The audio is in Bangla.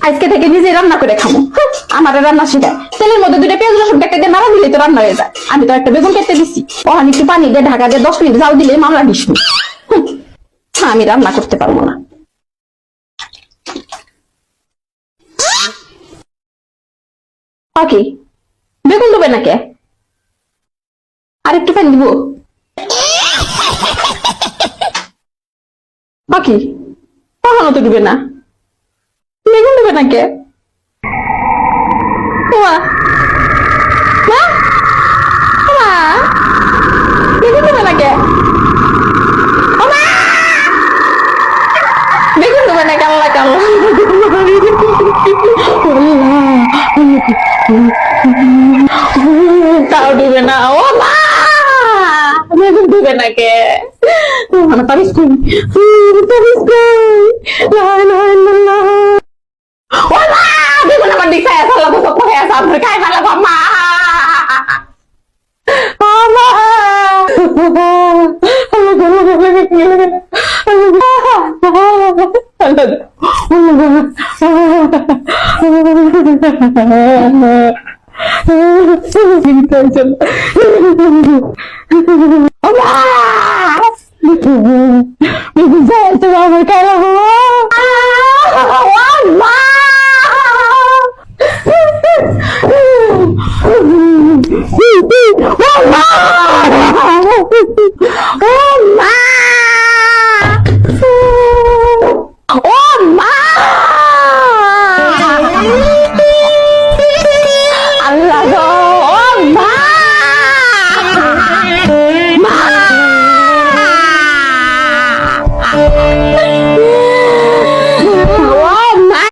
আজকে থেকে নিজে রান্না করে খাবো। আমার রান্না শিখায়, তেলের মধ্যে 2টা পেঁয়াজ রসুন দিয়ে নাড়া দিলে তো রান্না হয়ে যায়। আমি তো একটা বেগুন কেটে দিচ্ছি, ওখানে একটু পানি দিয়ে ঢাকা দিয়ে 10 মিনিট জাল দিলে মামলা ডিসমি। আমি রান্না করতে পারবো না। পাখি বেগুন দেবে নাকি? আর একটু পানি দিব? পাখি কখনো তো ডুবে না, বেগুন দেবে নাকি? বেগুন দেবে নাকি? বেগুন দেবে নাকি? আল্লাহ তাও ডুবে না। ও মা, বেগুন ডুবে নাকি? তাবিজ কই, তাবিজ কই। ও মা, বেগুন আমার দিকে খায় আল্লাহ তো সব খায় আপনার খাই ভালো মা। আমার